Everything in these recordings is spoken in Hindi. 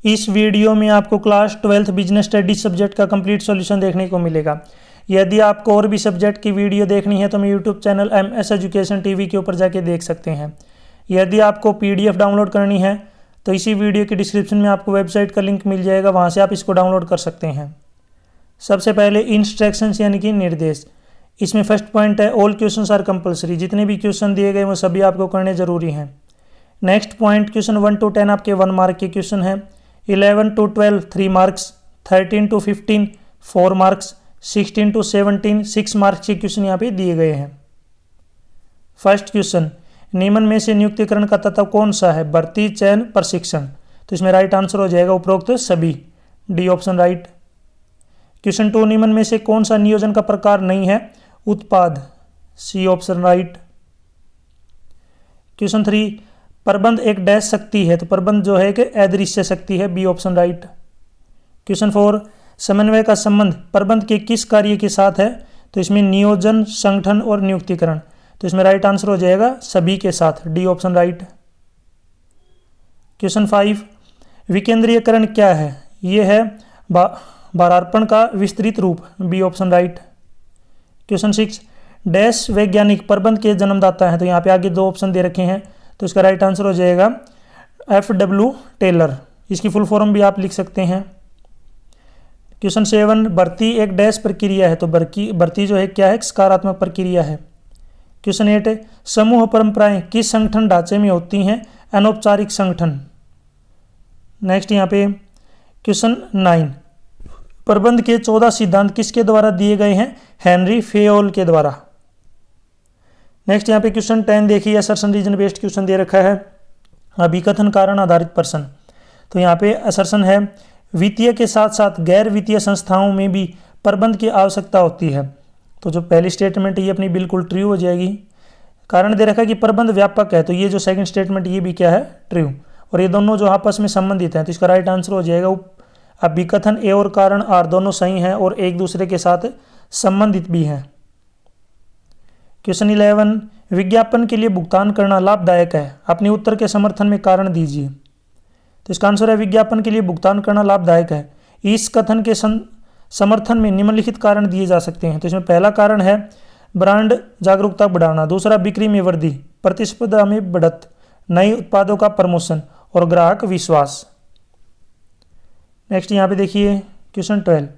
इस वीडियो में आपको class 12th business studies subject का कंप्लीट सॉल्यूशन देखने को मिलेगा। यदि आपको और भी सब्जेक्ट की वीडियो देखनी है तो मैं YouTube channel MS education TV के ऊपर जाके देख सकते हैं। यदि आपको PDF डाउनलोड करनी है तो इसी वीडियो के डिस्क्रिप्शन में आपको वेबसाइट का लिंक मिल जाएगा, वहाँ से आप इसको डाउनलोड कर सकते हैं। सबसे पहले इंस्ट्रक्शंस यानी कि निर्देश। इसमें फर्स्ट पॉइंट है ऑल क्वेश्चंस आर कंपलसरी। जितने भी क्वेश्चन दिए गए वो सभी आपको करने जरूरी हैं। नेक्स्ट पॉइंट, क्वेश्चन 1 to 10 आपके 1 मार्क के क्वेश्चन है, 11 to 12 3 marks, 13 to 15 4 marks, 16 to 17 6 marks के क्वेश्चन यहाँ पे दिए गए हैं। फर्स्ट क्वेश्चन, निम्न में से नियुक्तिकरण का तत्व कौन सा है? भर्ती, चयन, प्रशिक्षण। तो इसमें राइट आंसर हो जाएगा उपरोक्त सभी, डी ऑप्शन राइट। क्वेश्चन 2, निम्न में से कौन सा नियोजन का प्रकार नहीं है? उत्पाद, सी ऑप्शन राइट। क्वेश्चन 3, प्रबंध एक डैश शक्ति है, तो प्रबंध जो है कि अदृश्य शक्ति है, बी ऑप्शन राइट। क्वेश्चन 4, समन्वय का संबंध प्रबंध के किस कार्य के साथ है? तो इसमें नियोजन, संगठन और नियुक्तिकरण। तो इसमें राइट आंसर हो जाएगा सभी के साथ, डी ऑप्शन राइट। क्वेश्चन 5, विकेंद्रीयकरण क्या है? ये है भारार्पण का विस्तृत रूप, B option right. Question 6, dash वैज्ञानिक प्रबंध के जन्मदाता है, तो यहाँ पे आगे 2 ऑप्शन दे रखे हैं, तो इसका राइट आंसर हो जाएगा FW टेलर। इसकी फुल फॉर्म भी आप लिख सकते हैं। क्वेश्चन 7, भर्ती एक डैश प्रक्रिया है, तो भर्ती जो है क्या है? सकारात्मक प्रक्रिया है। क्वेश्चन 8, समूह परंपराएं किस संगठन ढांचे में होती हैं? अनौपचारिक संगठन। नेक्स्ट यहाँ पे क्वेश्चन 9, प्रबंध के 14 सिद्धांत किसके द्वारा दिए गए हैं? हेनरी फेयोल के द्वारा। नेक्स्ट यहाँ पे क्वेश्चन 10 देखिए, असर्शन रीजन बेस्ड क्वेश्चन दे रखा है, अभिकथन कारण आधारित प्रश्न। तो यहाँ पे असर्शन है, वित्तीय के साथ साथ गैर वित्तीय संस्थाओं में भी प्रबंध की आवश्यकता होती है। तो जो पहली स्टेटमेंट ये अपनी बिल्कुल ट्रू हो जाएगी। कारण दे रखा है कि प्रबंध व्यापक है, तो ये जो सेकंड स्टेटमेंट ये भी क्या है? ट्रू। और ये दोनों जो आपस में संबंधित हैं, तो इसका राइट आंसर हो जाएगा अभिकथन ए और कारण आर दोनों सही हैं और एक दूसरे के साथ संबंधित भी हैं। क्वेश्चन 11, विज्ञापन के लिए भुगतान करना लाभदायक है, अपने उत्तर के समर्थन में कारण दीजिए। तो इसका आंसर है विज्ञापन के लिए भुगतान करना लाभदायक है। इस कथन के समर्थन में निम्नलिखित कारण दिए जा सकते हैं। तो इसमें पहला कारण है ब्रांड जागरूकता बढ़ाना, दूसरा बिक्री में वृद्धि, प्रतिस्पर्धा में बढ़त, नए उत्पादों का प्रमोशन और ग्राहक विश्वास। नेक्स्ट यहाँ पे देखिए क्वेश्चन 12,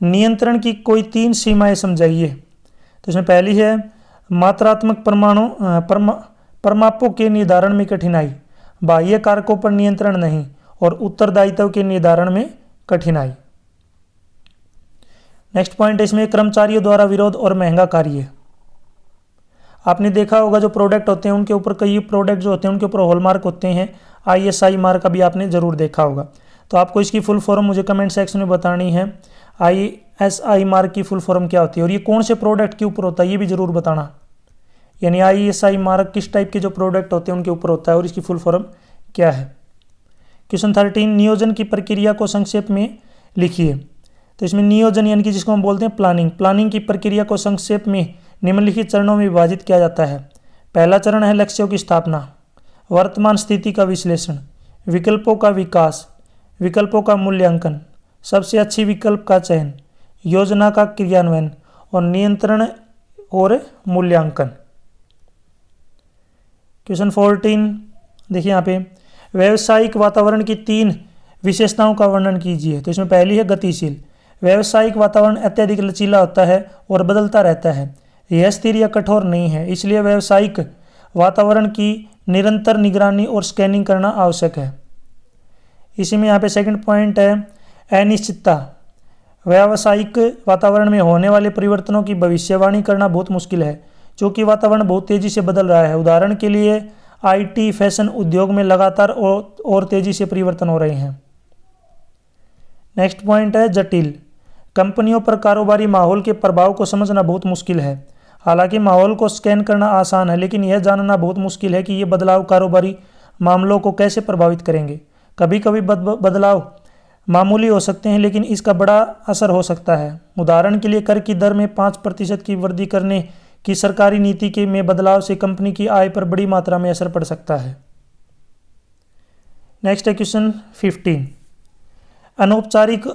नियंत्रण की कोई 3 सीमाएं समझाइए। तो इसमें पहली है मात्रात्मक परमापों के निर्धारण में कठिनाई, बाह्य कारकों पर नियंत्रण नहीं और उत्तरदायित्व के निर्धारण में कठिनाई। नेक्स्ट पॉइंट, इसमें कर्मचारियों द्वारा विरोध और महंगा कार्य। आपने देखा होगा जो प्रोडक्ट होते हैं उनके ऊपर, कई प्रोडक्ट जो होते हैं उनके ऊपर हॉलमार्क होते हैं, ISI मार्क अभी आपने जरूर देखा होगा। तो आपको इसकी फुल फॉर्म मुझे कमेंट सेक्शन में बतानी है, ISI मार्क की फुल फॉर्म क्या होती है और ये कौन से प्रोडक्ट के ऊपर होता है ये भी जरूर बताना। यानी ISI मार्क किस टाइप के जो प्रोडक्ट होते हैं उनके ऊपर होता है और इसकी फुल फॉर्म क्या है। क्वेश्चन 13, नियोजन की प्रक्रिया को संक्षेप में लिखिए। तो इसमें नियोजन यानी कि जिसको हम बोलते हैं प्लानिंग की प्रक्रिया को संक्षेप में निम्नलिखित चरणों में विभाजित किया जाता है। पहला चरण है लक्ष्यों की स्थापना, वर्तमान स्थिति का विश्लेषण, विकल्पों का विकास, विकल्पों का मूल्यांकन, सबसे अच्छी विकल्प का चयन, योजना का क्रियान्वयन और नियंत्रण और मूल्यांकन। क्वेश्चन 14 देखिए यहाँ पे, व्यावसायिक वातावरण की 3 विशेषताओं का वर्णन कीजिए। तो इसमें पहली है गतिशील। व्यावसायिक वातावरण अत्यधिक लचीला होता है और बदलता रहता है, यह स्थिर या कठोर नहीं है, इसलिए व्यावसायिक वातावरण की निरंतर निगरानी और स्कैनिंग करना आवश्यक है। इसी में यहाँ पे सेकंड पॉइंट है अनिश्चितता। व्यावसायिक वातावरण में होने वाले परिवर्तनों की भविष्यवाणी करना बहुत मुश्किल है, क्योंकि वातावरण बहुत तेजी से बदल रहा है। उदाहरण के लिए IT, फैशन उद्योग में लगातार और तेजी से परिवर्तन हो रहे हैं। नेक्स्ट पॉइंट है जटिल। कंपनियों पर कारोबारी माहौल के प्रभाव को समझना बहुत मुश्किल है। हालांकि माहौल को स्कैन करना आसान है, लेकिन यह जानना बहुत मुश्किल है कि ये बदलाव कारोबारी मामलों को कैसे प्रभावित करेंगे। कभी कभी बदलाव मामूली हो सकते हैं, लेकिन इसका बड़ा असर हो सकता है। उदाहरण के लिए कर की दर में 5% की वृद्धि करने की सरकारी नीति के में बदलाव से कंपनी की आय पर बड़ी मात्रा में असर पड़ सकता है। नेक्स्ट है क्वेश्चन 15, औपचारिक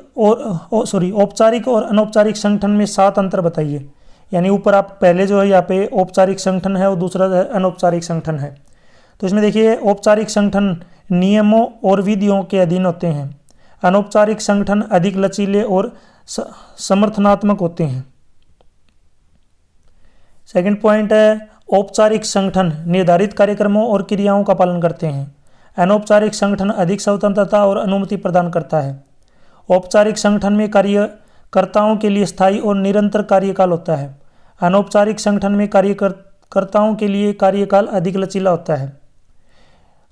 और अनौपचारिक संगठन में 7 अंतर बताइए। यानी ऊपर आप पहले जो है यहाँ पे औपचारिक संगठन है और दूसरा जो है अनौपचारिक संगठन है। तो इसमें देखिए औपचारिक संगठन नियमों और विधियों के अधीन होते हैं। अनौपचारिक संगठन अधिक लचीले और समर्थनात्मक होते हैं। सेकंड पॉइंट है औपचारिक संगठन निर्धारित कार्यक्रमों और क्रियाओं का पालन करते हैं। अनौपचारिक संगठन अधिक स्वतंत्रता और अनुमति प्रदान करता है। औपचारिक संगठन में कार्यकर्ताओं के लिए स्थायी और निरंतर कार्यकाल होता है। अनौपचारिक संगठन में कार्यकर्ताओं के लिए कार्यकाल अधिक लचीला होता है।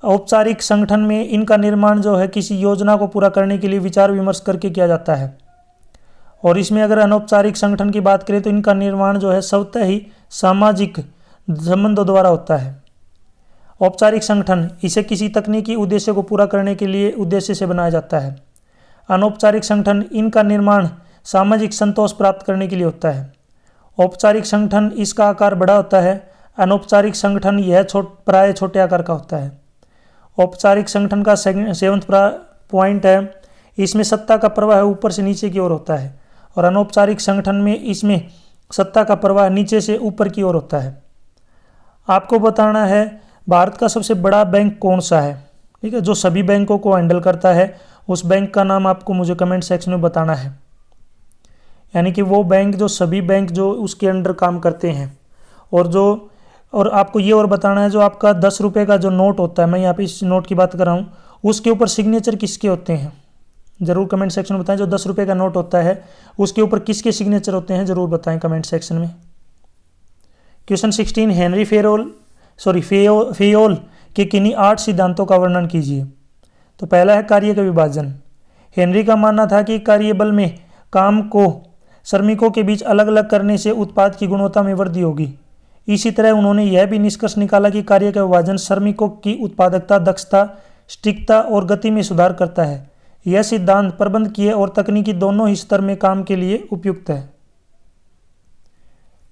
औपचारिक संगठन में इनका निर्माण जो है किसी योजना को पूरा करने के लिए विचार विमर्श करके किया जाता है। और इसमें अगर अनौपचारिक संगठन की बात करें तो इनका निर्माण जो है स्वतः ही सामाजिक संबंधों द्वारा होता है। औपचारिक संगठन इसे किसी तकनीकी उद्देश्य को पूरा करने के लिए उद्देश्य से बनाया जाता है। अनौपचारिक संगठन इनका निर्माण सामाजिक संतोष प्राप्त करने के लिए होता है। औपचारिक संगठन इसका आकार बड़ा होता है। अनौपचारिक संगठन यह प्राय छोटे आकार का होता है। औपचारिक संगठन का 7वां पॉइंट है इसमें सत्ता का प्रवाह ऊपर से नीचे की ओर होता है और अनौपचारिक संगठन में इसमें सत्ता का प्रवाह नीचे से ऊपर की ओर होता है। आपको बताना है भारत का सबसे बड़ा बैंक कौन सा है, ठीक है, जो सभी बैंकों को हैंडल करता है। उस बैंक का नाम आपको मुझे कमेंट सेक्शन में बताना है। यानी कि वो बैंक जो सभी बैंक जो उसके अंडर काम करते हैं। और आपको ये और बताना है जो आपका 10 रुपये का जो नोट होता है, मैं यहाँ पे इस नोट की बात कर रहा हूँ, उसके ऊपर सिग्नेचर किसके होते हैं ज़रूर कमेंट सेक्शन में बताएं। जो 10 रुपये का नोट होता है उसके ऊपर किसके सिग्नेचर होते हैं ज़रूर बताएं कमेंट सेक्शन में। क्वेश्चन 16 हेनरी फेयोल के किन्हीं 8 सिद्धांतों का वर्णन कीजिए। तो पहला है कार्य का विभाजन। हेनरी का मानना था कि कार्यबल में काम को श्रमिकों के बीच अलग अलग करने से उत्पाद की गुणवत्ता में वृद्धि होगी। इसी तरह उन्होंने यह भी निष्कर्ष निकाला कि कार्य का विभाजन श्रमिकों की उत्पादकता, दक्षता, सटीकता और गति में सुधार करता है। यह सिद्धांत प्रबंधकीय और तकनीकी दोनों ही स्तर में काम के लिए उपयुक्त है।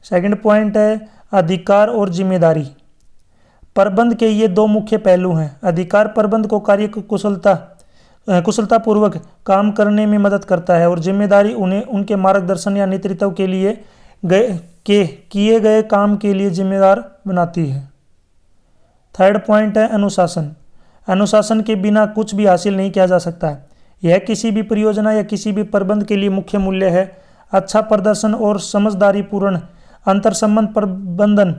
सेकंड पॉइंट है अधिकार और जिम्मेदारी। प्रबंध के ये 2 मुख्य पहलू हैं। अधिकार प्रबंध को कार्य कुशलतापूर्वक काम करने में मदद करता है और जिम्मेदारी उन्हें उनके मार्गदर्शन या नेतृत्व के लिए किए गए काम के लिए जिम्मेदार बनाती है। थर्ड पॉइंट है अनुशासन। अनुशासन के बिना कुछ भी हासिल नहीं किया जा सकता है। यह किसी भी परियोजना या किसी भी प्रबंध के लिए मुख्य मूल्य है। अच्छा प्रदर्शन और समझदारीपूर्ण अंतर्संबंध प्रबंधन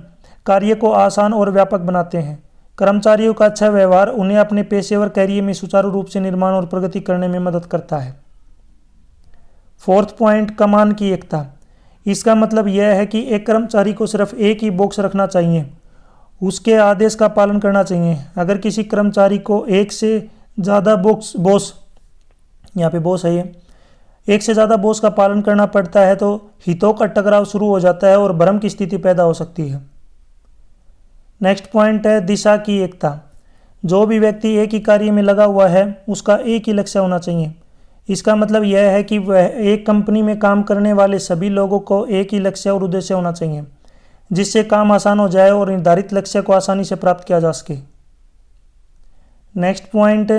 कार्य को आसान और व्यापक बनाते हैं। कर्मचारियों का अच्छा व्यवहार उन्हें अपने पेशेवर कैरियर में सुचारू रूप से निर्माण और प्रगति करने में मदद करता है। फोर्थ पॉइंट कमान की एकता। इसका मतलब यह है कि एक कर्मचारी को सिर्फ एक ही बॉक्स रखना चाहिए, उसके आदेश का पालन करना चाहिए। अगर किसी कर्मचारी को एक से ज़्यादा एक से ज़्यादा बॉस का पालन करना पड़ता है तो हितों का टकराव शुरू हो जाता है और भ्रम की स्थिति पैदा हो सकती है। नेक्स्ट पॉइंट है दिशा की एकता। जो भी व्यक्ति एक ही कार्य में लगा हुआ है उसका एक ही लक्ष्य होना चाहिए। इसका मतलब यह है कि वह एक कंपनी में काम करने वाले सभी लोगों को एक ही लक्ष्य और उद्देश्य होना चाहिए, जिससे काम आसान हो जाए और निर्धारित लक्ष्य को आसानी से प्राप्त किया जा सके। नेक्स्ट पॉइंट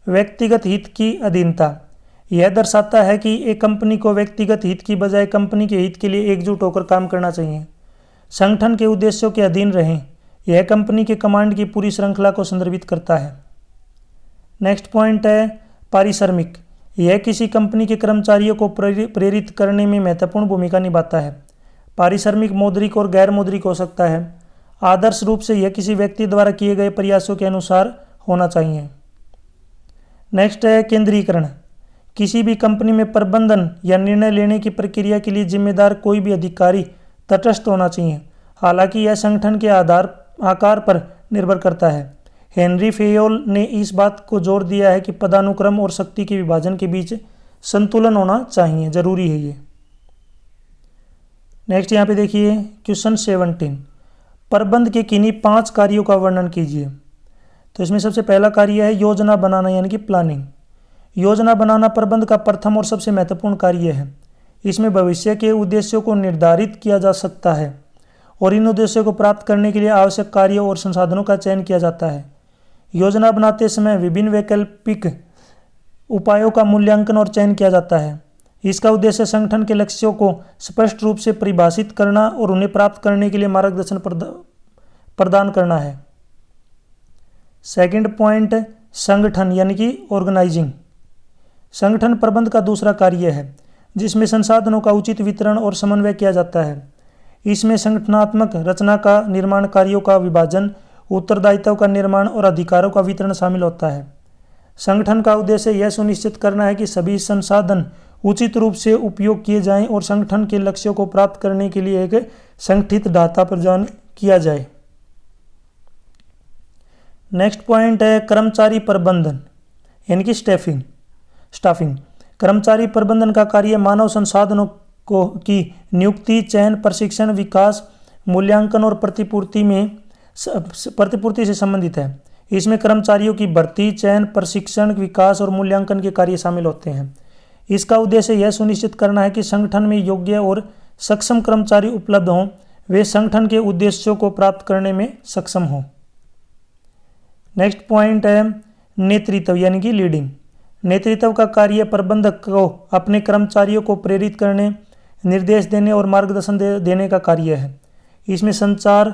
व्यक्तिगत हित की अधीनता। यह दर्शाता है कि एक कंपनी को व्यक्तिगत हित की बजाय कंपनी के हित के लिए एकजुट होकर काम करना चाहिए। संगठन के उद्देश्यों के अधीन रहें। यह कंपनी के कमांड की पूरी श्रृंखला को संदर्भित करता है। नेक्स्ट पॉइंट है पारिश्रमिक। यह किसी कंपनी के कर्मचारियों को प्रेरित करने में महत्वपूर्ण भूमिका निभाता है। पारिश्रमिक मौद्रिक और गैर मौद्रिक हो सकता है। आदर्श रूप से यह किसी व्यक्ति द्वारा किए गए प्रयासों के अनुसार होना चाहिए। नेक्स्ट है केंद्रीकरण। किसी भी कंपनी में प्रबंधन या निर्णय लेने की प्रक्रिया के लिए जिम्मेदार कोई भी अधिकारी तटस्थ होना चाहिए, हालांकि यह संगठन के आकार पर निर्भर करता है। हेनरी फेयोल ने इस बात को जोर दिया है कि पदानुक्रम और शक्ति के विभाजन के बीच संतुलन होना चाहिए, जरूरी है ये। नेक्स्ट यहाँ पे देखिए क्वेश्चन 17 प्रबंध के किन्हीं 5 कार्यों का वर्णन कीजिए। तो इसमें सबसे पहला कार्य है योजना बनाना यानी कि प्लानिंग। योजना बनाना प्रबंध का प्रथम और सबसे महत्वपूर्ण कार्य है। इसमें भविष्य के उद्देश्यों को निर्धारित किया जा सकता है और इन उद्देश्यों को प्राप्त करने के लिए आवश्यक कार्यों और संसाधनों का चयन किया जाता है। योजना बनाते समय विभिन्न वैकल्पिक उपायों का मूल्यांकन और चयन किया जाता है। इसका उद्देश्य संगठन के लक्ष्यों को स्पष्ट रूप से परिभाषित करना और उन्हें प्राप्त करने के लिए मार्गदर्शन प्रदान करना है। सेकंड पॉइंट, संगठन यानी कि ऑर्गेनाइजिंग। संगठन प्रबंध का दूसरा कार्य है जिसमें संसाधनों का उचित वितरण और समन्वय किया जाता है। इसमें संगठनात्मक रचना का निर्माण, कार्यों का विभाजन, उत्तरदायित्व का निर्माण और अधिकारों का वितरण शामिल होता है। संगठन का उद्देश्य यह सुनिश्चित करना है कि सभी संसाधन उचित रूप से उपयोग किए जाएं और संगठन के लक्ष्यों को प्राप्त करने के लिए एक संगठित ढांचा प्रदान किया जाए। नेक्स्ट पॉइंट है कर्मचारी प्रबंधन यानी कि स्टाफिंग। कर्मचारी प्रबंधन का कार्य मानव संसाधनों की नियुक्ति, चयन, प्रशिक्षण, विकास, मूल्यांकन और प्रतिपूर्ति से संबंधित है। इसमें कर्मचारियों की भर्ती, चयन, प्रशिक्षण, विकास और मूल्यांकन के कार्य शामिल होते हैं। इसका उद्देश्य यह सुनिश्चित करना है कि संगठन में योग्य और सक्षम कर्मचारी उपलब्ध हों, वे संगठन के उद्देश्यों को प्राप्त करने में सक्षम हों। नेक्स्ट पॉइंट है नेतृत्व यानी कि लीडिंग। नेतृत्व का कार्य प्रबंधक को अपने कर्मचारियों को प्रेरित करने, निर्देश देने और मार्गदर्शन देने का कार्य है। इसमें संचार,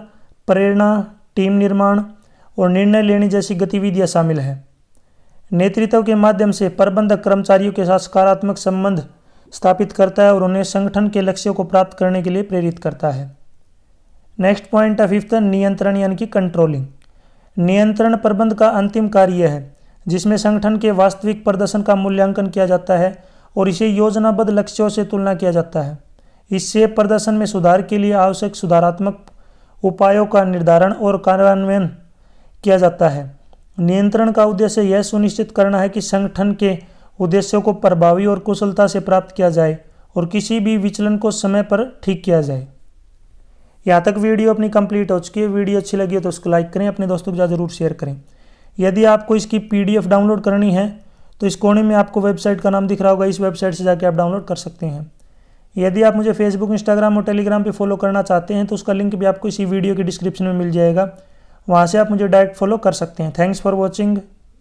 प्रेरणा, टीम निर्माण और निर्णय लेने जैसी गतिविधियां शामिल हैं। नेतृत्व के माध्यम से प्रबंधक कर्मचारियों के साथ सकारात्मक संबंध स्थापित करता है और उन्हें संगठन के लक्ष्यों को प्राप्त करने के लिए प्रेरित करता है। नेक्स्ट पॉइंट है फिफ्थ, नियंत्रण यानी कि कंट्रोलिंग। नियंत्रण प्रबंध का अंतिम कार्य है जिसमें संगठन के वास्तविक प्रदर्शन का मूल्यांकन किया जाता है और इसे योजनाबद्ध लक्ष्यों से तुलना किया जाता है। इससे प्रदर्शन में सुधार के लिए आवश्यक सुधारात्मक उपायों का निर्धारण और कार्यान्वयन किया जाता है। नियंत्रण का उद्देश्य यह सुनिश्चित करना है कि संगठन के उद्देश्यों को प्रभावी और कुशलता से प्राप्त किया जाए और किसी भी विचलन को समय पर ठीक किया जाए। यहाँ तक वीडियो अपनी कंप्लीट हो चुकी है। वीडियो अच्छी लगी है तो उसको लाइक करें, अपने दोस्तों के साथ जरूर शेयर करें। यदि आपको इसकी PDF डाउनलोड करनी है तो इस कोने में आपको वेबसाइट का नाम दिख रहा होगा, इस वेबसाइट से जाकर आप डाउनलोड कर सकते हैं। यदि आप मुझे फेसबुक, इंस्टाग्राम और टेलीग्राम पे फॉलो करना चाहते हैं तो उसका लिंक भी आपको इसी वीडियो के डिस्क्रिप्शन में मिल जाएगा, वहाँ से आप मुझे डायरेक्ट फॉलो कर सकते हैं। Thanks for watching.